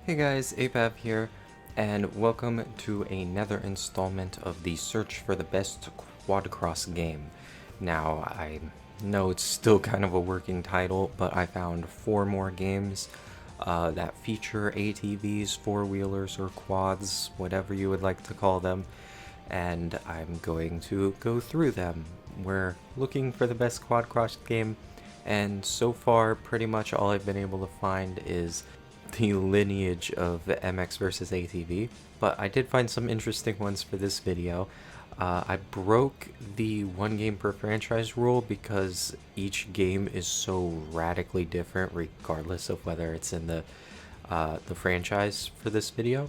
Hey guys, APAV here, and welcome to another installment of the search for the best Quadcross game. Now, I know it's still kind of a working title, but I found 4 more games that feature ATVs, four-wheelers, or quads, whatever you would like to call them, and I'm going to go through them. We're looking for the best Quadcross game, and so far, pretty much all I've been able to find is the lineage of MX versus ATV, but I did find some interesting ones for this video. I broke the one game per franchise rule because each game is so radically different regardless of whether it's in the franchise for this video.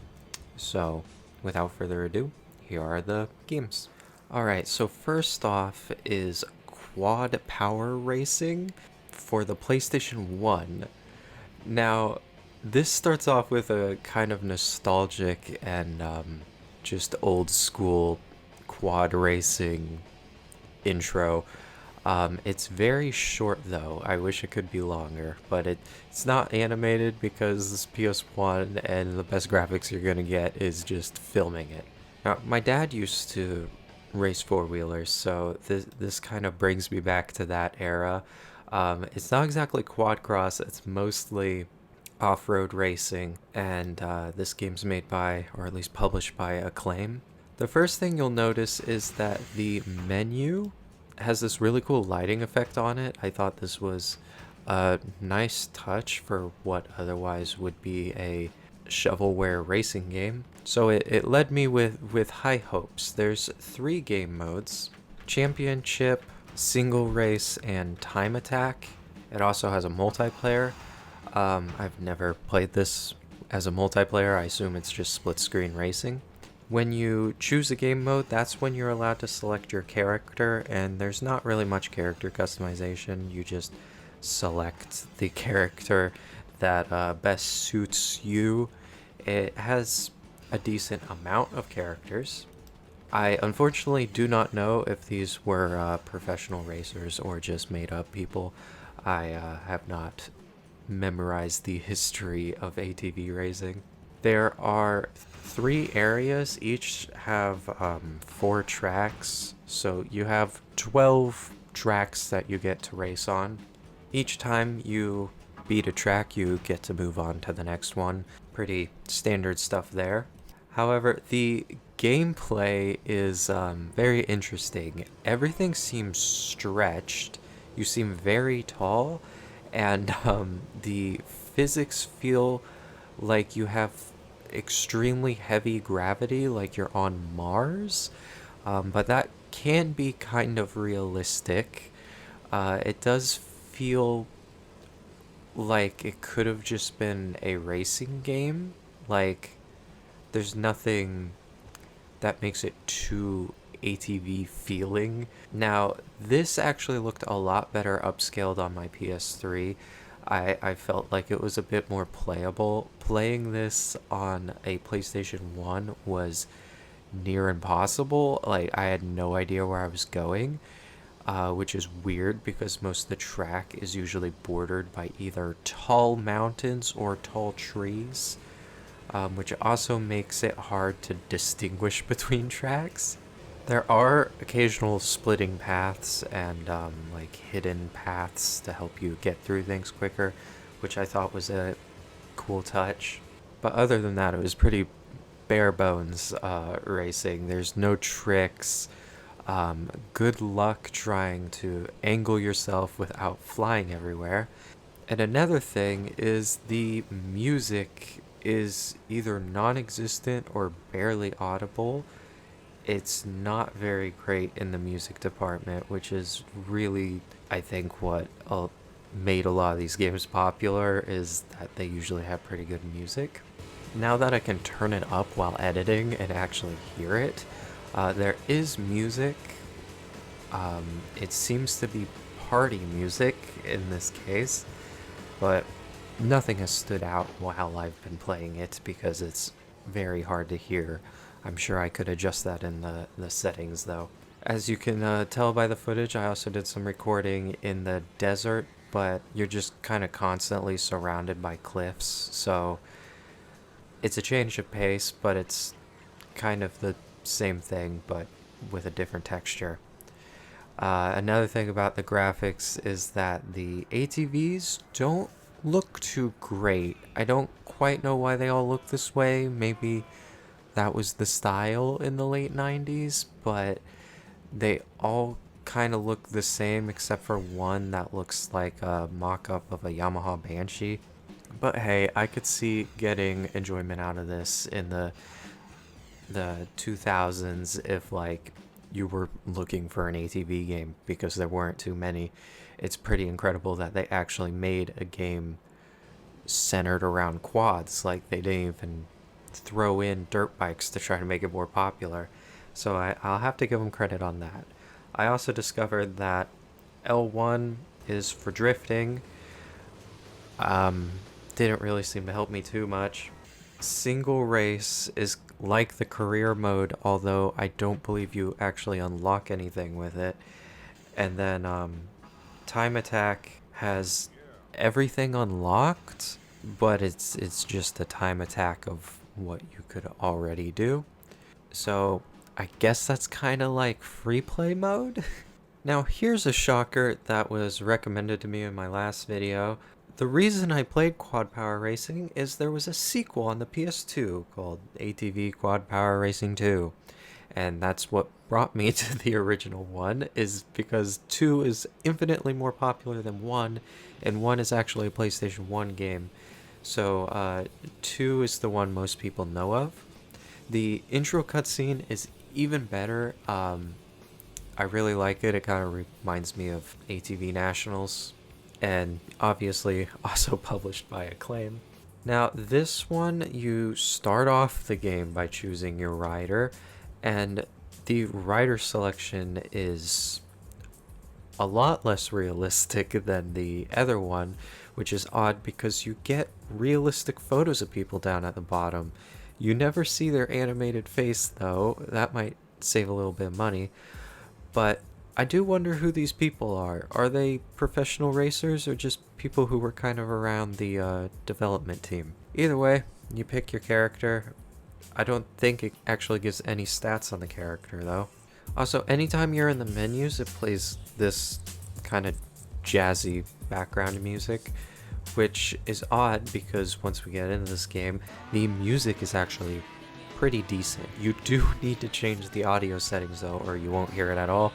So without further ado, here are the games. Alright, so first off is Quad Power Racing for the PlayStation 1. Now, this starts off with a kind of nostalgic and just old school quad racing intro. It's very short though. I wish it could be longer, but it's not animated because this PS1 and the best graphics you're gonna get is just filming it. Now, my dad used to race four-wheelers, so this kind of brings me back to that era. It's not exactly quad-cross, it's mostly off-road racing, and this game's made by, or at least published by, Acclaim. The first thing you'll notice is that the menu has this really cool lighting effect on it. I thought this was a nice touch for what otherwise would be a shovelware racing game. So it led me with high hopes. There's 3 game modes: Championship, Single Race, and Time Attack. It also has a multiplayer. I've never played this as a multiplayer. I assume it's just split screen racing. When you choose a game mode, that's when you're allowed to select your character, and there's not really much character customization. You just select the character that best suits you. It has a decent amount of characters. I unfortunately do not know if these were professional racers or just made up people. I have not memorized the history of ATV racing. There are 3 areas, each have 4 tracks, so you have 12 tracks that you get to race on. Each time you beat a track, you get to move on to the next one. Pretty standard stuff there. However, the gameplay is very interesting. Everything seems stretched. You seem very tall, and the physics feel like you have extremely heavy gravity, like you're on Mars, but that can be kind of realistic. It does feel like it could have just been a racing game. Like, there's nothing that makes it too ATV feeling. Now, this actually looked a lot better upscaled on my PS3. I felt like it was a bit more playable. Playing this on a PlayStation 1 was near impossible. Like, I had no idea where I was going, which is weird because most of the track is usually bordered by either tall mountains or tall trees, which also makes it hard to distinguish between tracks. There are occasional splitting paths and like hidden paths to help you get through things quicker, which I thought was a cool touch. But other than that, it was pretty bare bones racing. There's no tricks. Good luck trying to angle yourself without flying everywhere. And another thing is the music is either non-existent or barely audible. It's not very great in the music department, which is really, I think, what made a lot of these games popular, is that they usually have pretty good music. Now that I can turn it up while editing and actually hear it, there is music. It seems to be party music in this case, but nothing has stood out while I've been playing it because it's very hard to hear. I'm sure I could adjust that in the settings though. As you can tell by the footage, I also did some recording in the desert, but you're just kind of constantly surrounded by cliffs, so It's a change of pace, but it's kind of the same thing, but with a different texture. Another thing about the graphics is that the ATVs don't look too great. I don't quite know why they all look this way. Maybe that was the style in the late 90s, but they all kind of look the same except for one that looks like a mock-up of a Yamaha Banshee. But hey, I could see getting enjoyment out of this in the 2000s if like you were looking for an ATV game, because there weren't too many. It's pretty incredible that they actually made a game centered around quads. Like, they didn't even throw in dirt bikes to try to make it more popular. So I'll have to give them credit on that. I also discovered that L1 is for drifting. Didn't really seem to help me too much. Single race is like the career mode, although I don't believe you actually unlock anything with it. And then time attack has everything unlocked, but it's just a time attack of what you could already do. So I guess that's kind of like free play mode. Now here's a shocker that was recommended to me in my last video. The reason I played Quad Power Racing is there was a sequel on the PS2 called ATV Quad Power Racing 2. And that's what brought me to the original one, is because 2 is infinitely more popular than 1, and 1 is actually a PlayStation 1 game. So 2 is the one most people know of. The intro cutscene is even better. I really like it. It kind of reminds me of ATV Nationals, and obviously also published by Acclaim. Now this one, you start off the game by choosing your rider, and the rider selection is a lot less realistic than the other one, which is odd because you get realistic photos of people down at the bottom. You never see their animated face though. That might save a little bit of money. But I do wonder who these people are. Are they professional racers or just people who were kind of around the development team? Either way, you pick your character. I don't think it actually gives any stats on the character though. Also, anytime you're in the menus, it plays this kind of jazzy background music, which is odd because once we get into this game, the music is actually pretty decent. You do need to change the audio settings though, or you won't hear it at all.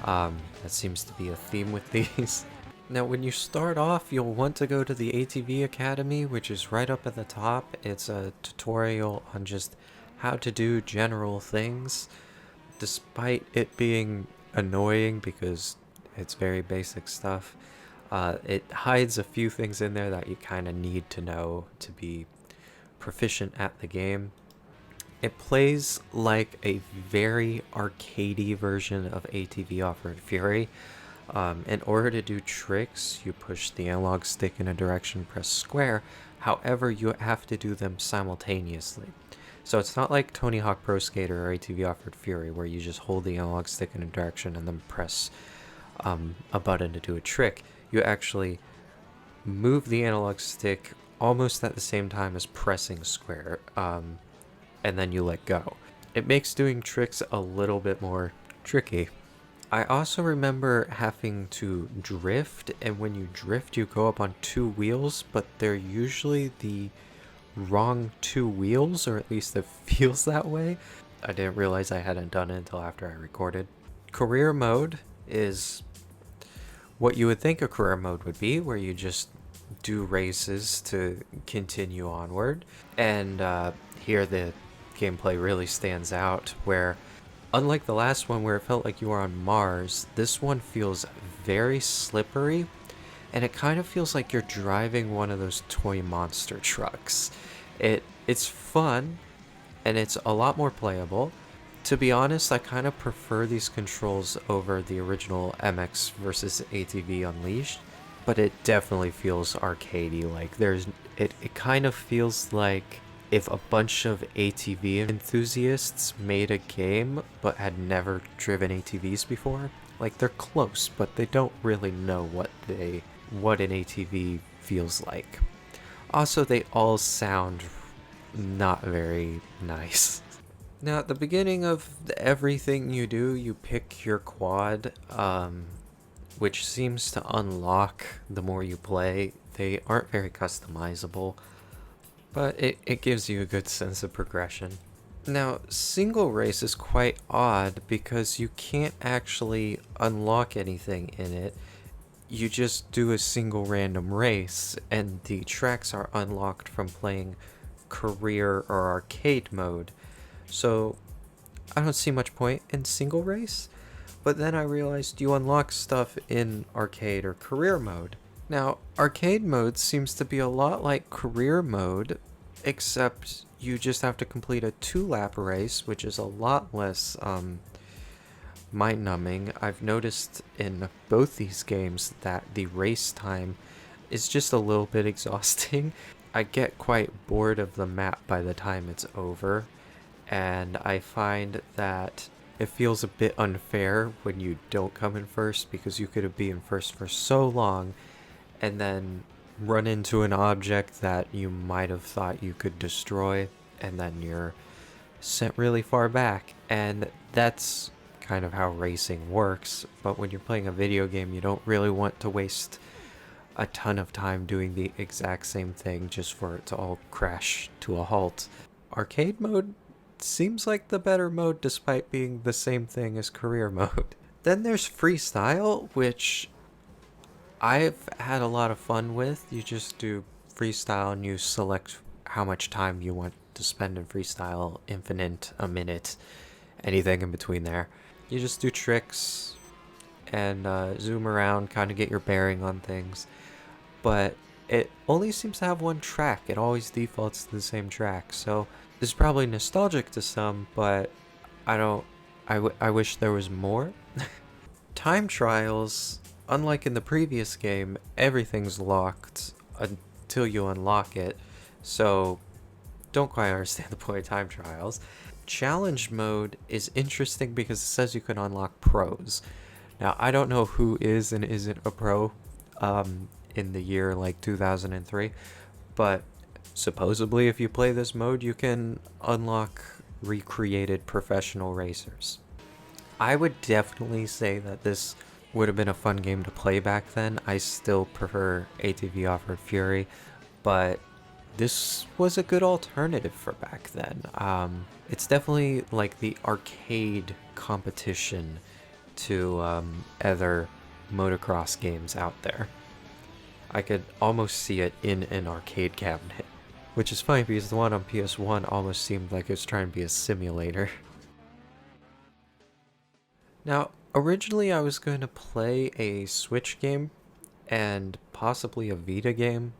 That seems to be a theme with these. Now, when you start off, you'll want to go to the ATV Academy, which is right up at the top. It's a tutorial on just how to do general things, despite it being annoying because it's very basic stuff. It hides a few things in there that you kind of need to know to be proficient at the game. It plays like a very arcadey version of ATV Off-Road Fury. In order to do tricks, you push the analog stick in a direction, press square. However, you have to do them simultaneously. So it's not like Tony Hawk Pro Skater or ATV Off-Road Fury, where you just hold the analog stick in a direction and then press a button to do a trick. You actually move the analog stick almost at the same time as pressing square, and then you let go. It makes doing tricks a little bit more tricky. I also remember having to drift, and when you drift you go up on 2 wheels, but they're usually the wrong 2 wheels, or at least it feels that way. I didn't realize I hadn't done it until after I recorded. Career mode is what you would think a career mode would be, where you just do races to continue onward. And here the gameplay really stands out, where unlike the last one where it felt like you were on Mars, this one feels very slippery, and it kind of feels like you're driving one of those toy monster trucks. It's fun, and it's a lot more playable. To be honest, I kind of prefer these controls over the original MX vs ATV Unleashed, but it definitely feels arcadey. Like it kind of feels like if a bunch of ATV enthusiasts made a game but had never driven ATVs before. Like, they're close, but they don't really know what an ATV feels like. Also, they all sound not very nice. Now, at the beginning of everything you do, you pick your quad, which seems to unlock the more you play. They aren't very customizable, but it gives you a good sense of progression. Now, single race is quite odd because you can't actually unlock anything in it. You just do a single random race, and the tracks are unlocked from playing career or arcade mode. So, I don't see much point in single race, but then I realized you unlock stuff in arcade or career mode. Now, arcade mode seems to be a lot like career mode, except you just have to complete a 2-lap race, which is a lot less mind-numbing. I've noticed in both these games that the race time is just a little bit exhausting. I get quite bored of the map by the time it's over, and I find that it feels a bit unfair when you don't come in first, because you could be in first for so long and then run into an object that you might have thought you could destroy, and then you're sent really far back. And that's kind of how racing works, but when you're playing a video game, you don't really want to waste a ton of time doing the exact same thing just for it to all crash to a halt. Arcade mode seems like the better mode despite being the same thing as career mode. Then there's freestyle, which I've had a lot of fun with. You just do freestyle and you select how much time you want to spend in freestyle, infinite, a minute, anything in between there. You just do tricks and zoom around, kind of get your bearing on things. But it only seems to have one track. It always defaults to the same track. So this is probably nostalgic to some, but I wish there was more. Time trials, unlike in the previous game, everything's locked until you unlock it. So don't quite understand the point of time trials. Challenge mode is interesting because it says you can unlock pros. Now, I don't know who is and isn't a pro in the year like 2003, but supposedly if you play this mode, you can unlock recreated professional racers. I would definitely say that this would have been a fun game to play back then. I still prefer ATV Off-Road Fury, but this was a good alternative for back then. It's definitely like the arcade competition to other motocross games out there. I could almost see it in an arcade cabinet, which is funny because the one on PS1 almost seemed like it was trying to be a simulator. Now, originally I was going to play a Switch game and possibly a Vita game,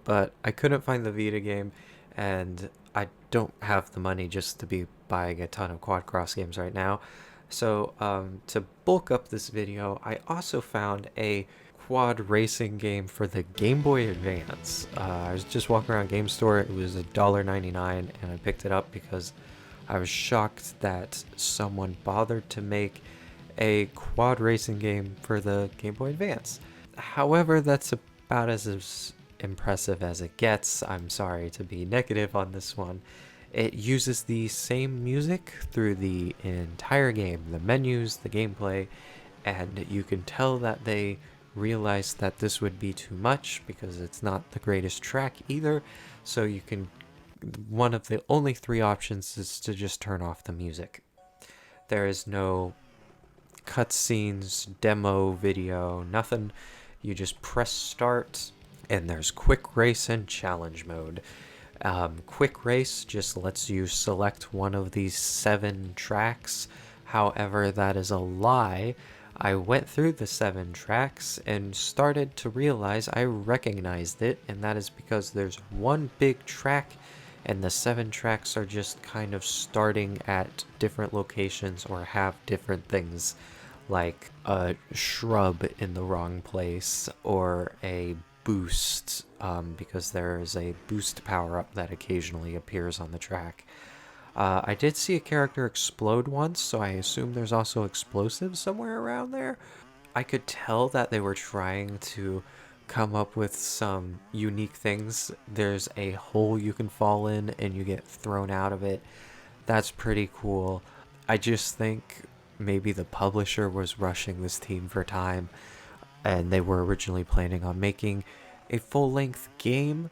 but I couldn't find the Vita game, and I don't have the money just to be buying a ton of Quadcross games right now. So to bulk up this video, I also found a quad racing game for the Game Boy Advance. I was just walking around Game Store. It was $1.99, and I picked it up because I was shocked that someone bothered to make a quad racing game for the Game Boy Advance. However, that's about as impressive as it gets. I'm sorry to be negative on this one. It uses the same music through the entire game, the menus, the gameplay, and you can tell that they realized that this would be too much because it's not the greatest track either. So you can, one of the only 3 options is to just turn off the music. There is no cutscenes, demo video, nothing. You just press start, and there's quick race and challenge mode. Quick race just lets you select one of these 7 tracks. However, that is a lie. I went through the 7 tracks and started to realize I recognized it, and that is because there's one big track and the 7 tracks are just kind of starting at different locations or have different things, like a shrub in the wrong place or a boost, because there is a boost power-up that occasionally appears on the track. I did see a character explode once, so I assume there's also explosives somewhere around there. I could tell that they were trying to come up with some unique things. There's a hole you can fall in and you get thrown out of it. That's pretty cool. I just think maybe the publisher was rushing this team for time, and they were originally planning on making a full-length game,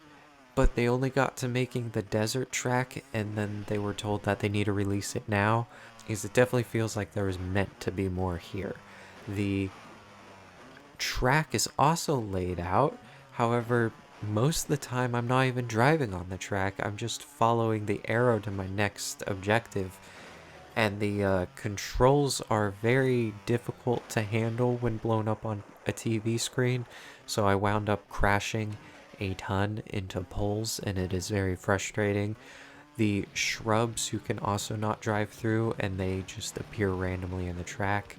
but they only got to making the desert track, and then they were told that they need to release it now, because it definitely feels like there was meant to be more here. The track is also laid out, however, most of the time I'm not even driving on the track, I'm just following the arrow to my next objective, and the controls are very difficult to handle when blown up on a TV screen, so I wound up crashing a ton into poles, and it is very frustrating. The shrubs you can also not drive through, and they just appear randomly in the track.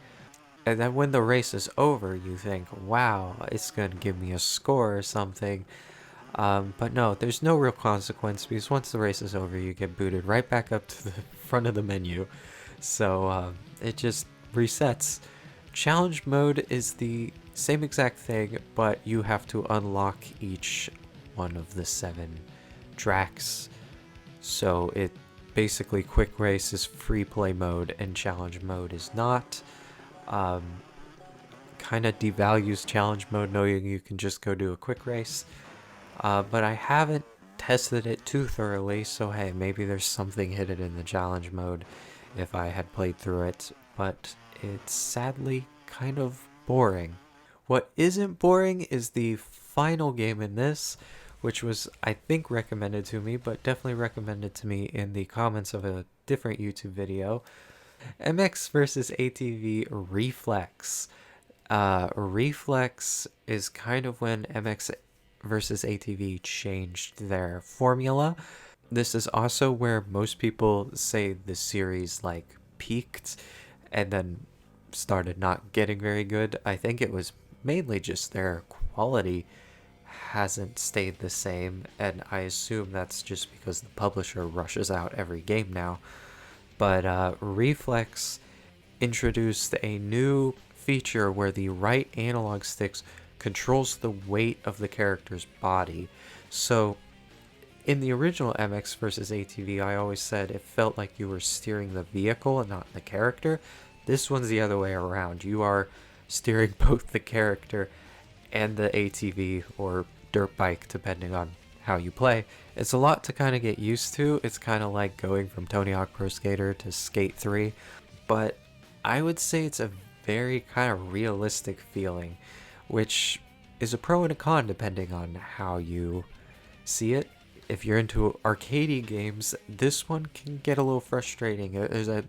And then when the race is over, you think, wow, it's going to give me a score or something. But no, there's no real consequence, because once the race is over, you get booted right back up to the front of the menu. So it just resets. Challenge mode is the same exact thing, but you have to unlock each one of the 7 tracks. So it basically, quick race is free play mode and challenge mode is not. Kind of devalues challenge mode knowing you can just go do a quick race. But I haven't tested it too thoroughly, so hey, maybe there's something hidden in the challenge mode if I had played through it, but it's sadly kind of boring. What isn't boring is the final game in this, which was, I think, recommended to me, but definitely recommended to me in the comments of a different YouTube video. MX versus ATV Reflex. Reflex is kind of when MX versus ATV changed their formula. This is also where most people say the series like peaked and then started not getting very good. I think it was mainly just their quality hasn't stayed the same, and I assume that's just because the publisher rushes out every game now. But Reflex introduced a new feature where the right analog sticks controls the weight of the character's body. So in the original MX versus ATV, I always said it felt like you were steering the vehicle and not the character. This one's the other way around. You are steering both the character and the ATV or dirt bike, depending on how you play. It's a lot to kind of get used to. It's kind of like going from Tony Hawk Pro Skater to Skate 3, but I would say it's a very kind of realistic feeling, which is a pro and a con depending on how you see it. If you're into arcadey games, this one can get a little frustrating. There's a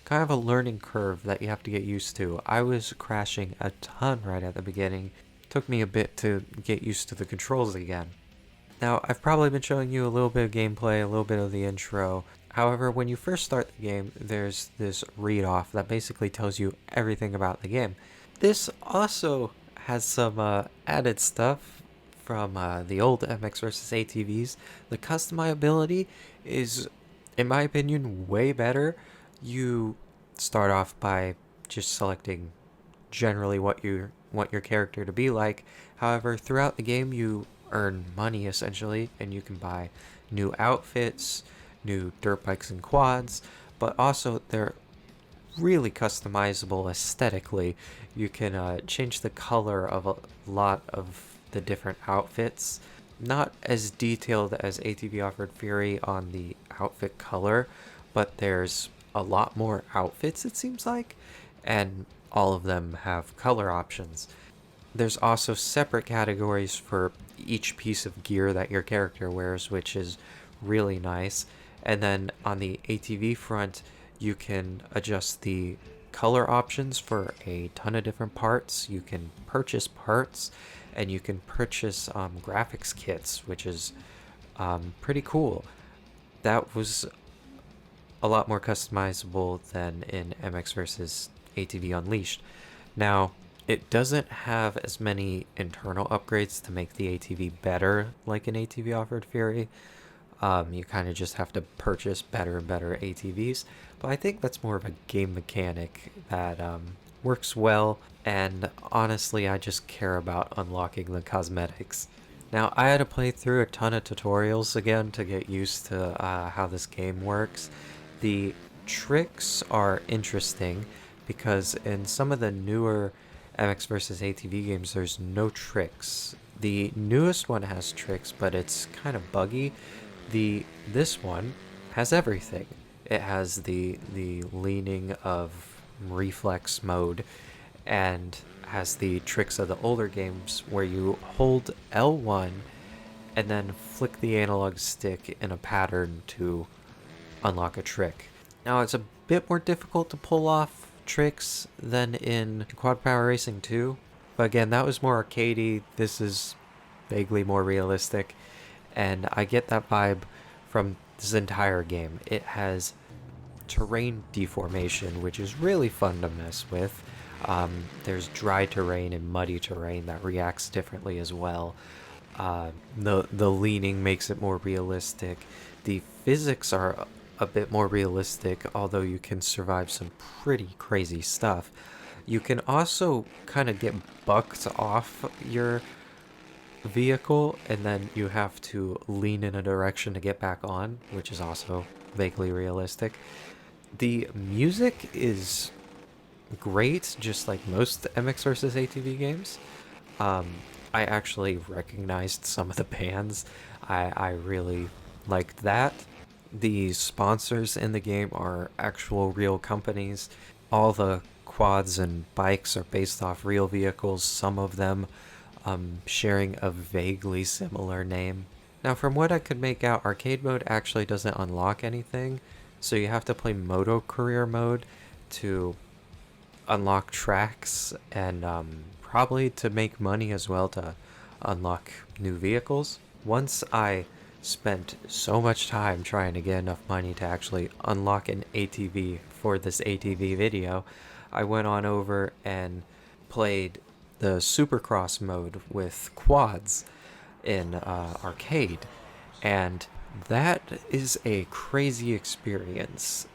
kind of a learning curve that you have to get used to. I was crashing a ton right at the beginning. Took me a bit to get used to the controls again. Now, I've probably been showing you a little bit of gameplay, a little bit of the intro. However, when you first start the game, there's this read-off that basically tells you everything about the game. This also has some added stuff from the old MX vs. ATVs. The customizability is, in my opinion, way better. You start off by just selecting generally what you want your character to be like. However, throughout the game, you earn money essentially, and you can buy new outfits, new dirt bikes and quads, but also they're really customizable aesthetically. You can change the color of a lot of the different outfits. Not as detailed as ATV offered Fury on the outfit color, but there's a lot more outfits, it seems like, and all of them have color options. There's also separate categories for each piece of gear that your character wears, which is really nice. And then on the ATV front, you can adjust the color options for a ton of different parts. You can purchase parts, and you can purchase graphics kits, which is pretty cool. That was a lot more customizable than in MX vs. ATV Unleashed. Now, it doesn't have as many internal upgrades to make the ATV better like an ATV offered Fury. You kind of just have to purchase better and better ATVs, but I think that's more of a game mechanic that works well, and honestly, I just care about unlocking the cosmetics. Now, I had to play through a ton of tutorials again to get used to how this game works. The tricks are interesting because in some of the newer MX vs. ATV games, there's no tricks. The newest one has tricks, but it's kind of buggy. This one has everything. It has the leaning of reflex mode, and has the tricks of the older games where you hold L1 and then flick the analog stick in a pattern to unlock a trick. Now, it's a bit more difficult to pull off tricks than in Quad Power Racing 2, but again, that was more arcadey. This is vaguely more realistic, and I get that vibe from this entire game. It has terrain deformation, which is really fun to mess with. There's dry terrain and muddy terrain that reacts differently as well. The leaning makes it more realistic. The physics are a bit more realistic, although you can survive some pretty crazy stuff. You can also kind of get bucked off your vehicle, and then you have to lean in a direction to get back on, which is also vaguely realistic. The music is great, just like most MX vs. ATV games. I actually recognized some of the bands. I really liked that. The sponsors in the game are actual real companies. All the quads and bikes are based off real vehicles, some of them sharing a vaguely similar name. Now, from what I could make out, arcade mode actually doesn't unlock anything, so you have to play Moto Career mode to unlock tracks, and probably to make money as well to unlock new vehicles. Once I spent so much time trying to get enough money to actually unlock an ATV for this ATV video, I went on over and played the Supercross mode with quads in arcade, and that is a crazy experience.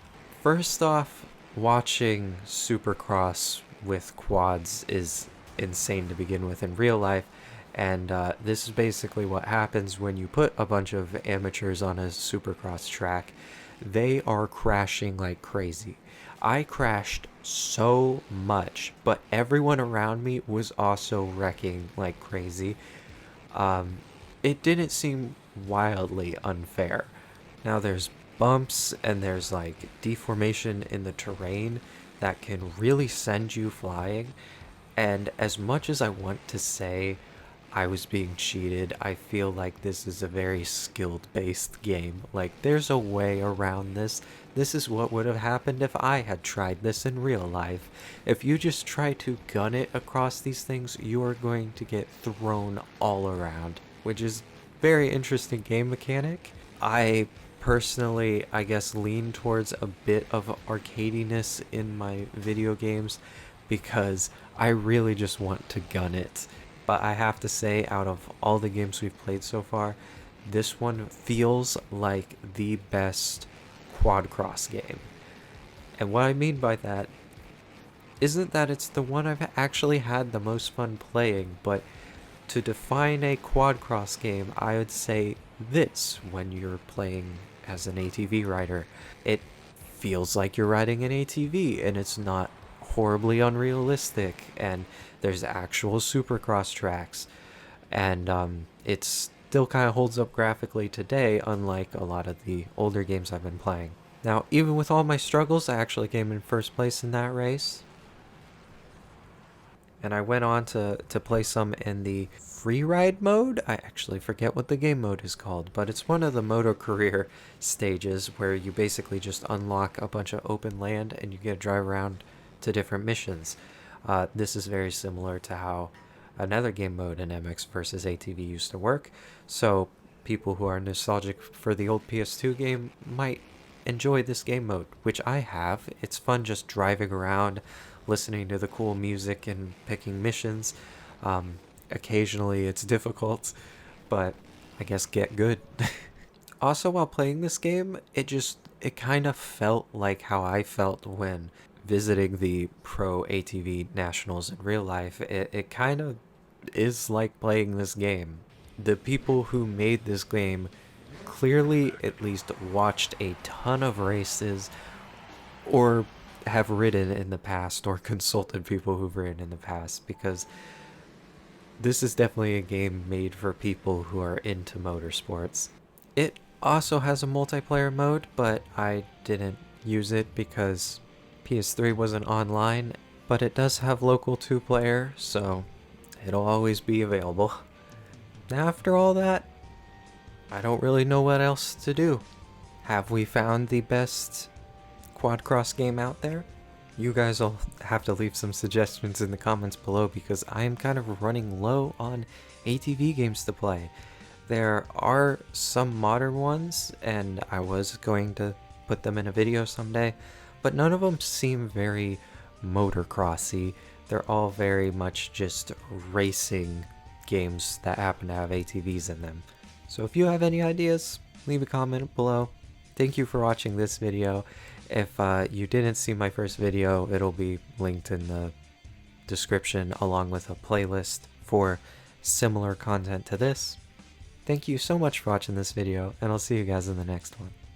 First off, watching Supercross with quads is insane to begin with in real life, and this is basically what happens when you put a bunch of amateurs on a Supercross track. They are crashing like crazy. I crashed so much, but everyone around me was also wrecking like crazy. It didn't seem wildly unfair. Now, there's bumps and there's like deformation in the terrain that can really send you flying. And as much as I want to say I was being cheated, I feel like this is a very skilled based game. Like, there's a way around this. This is what would have happened if I had tried this in real life. If you just try to gun it across these things, you are going to get thrown all around, which is very interesting game mechanic. I personally, I guess, lean towards a bit of arcadiness in my video games because I really just want to gun it. But I have to say, out of all the games we've played so far, this one feels like the best Quadcross game. And what I mean by that isn't that it's the one I've actually had the most fun playing, but to define a Quadcross game, I would say this when you're playing as an ATV rider. It feels like you're riding an ATV, and it's not horribly unrealistic, and there's actual Supercross tracks, and it still kind of holds up graphically today, unlike a lot of the older games I've been playing. Now, even with all my struggles, I actually came in first place in that race, and I went on to play some in the free ride mode. I actually forget what the game mode is called, but it's one of the Moto Career stages where you basically just unlock a bunch of open land and you get to drive around to different missions. This is very similar to how another game mode in MX vs. ATV used to work, so people who are nostalgic for the old PS2 game might enjoy this game mode, which I have. It's fun just driving around, listening to the cool music and picking missions. Occasionally it's difficult, but I guess get good. Also, while playing this game, it kind of felt like how I felt when visiting the Pro ATV Nationals in real life, it kind of is like playing this game. The people who made this game clearly at least watched a ton of races or have ridden in the past or consulted people who've ridden in the past, because this is definitely a game made for people who are into motorsports. It also has a multiplayer mode, but I didn't use it because PS3 wasn't online, but it does have local 2-player, so it'll always be available. Now, after all that, I don't really know what else to do. Have we found the best Quadcross game out there? You guys will have to leave some suggestions in the comments below, because I am kind of running low on ATV games to play. There are some modern ones, and I was going to put them in a video someday, but none of them seem very motocrossy. They're all very much just racing games that happen to have ATVs in them. So if you have any ideas, leave a comment below. Thank you for watching this video. If you didn't see my first video, it'll be linked in the description along with a playlist for similar content to this. Thank you so much for watching this video, and I'll see you guys in the next one.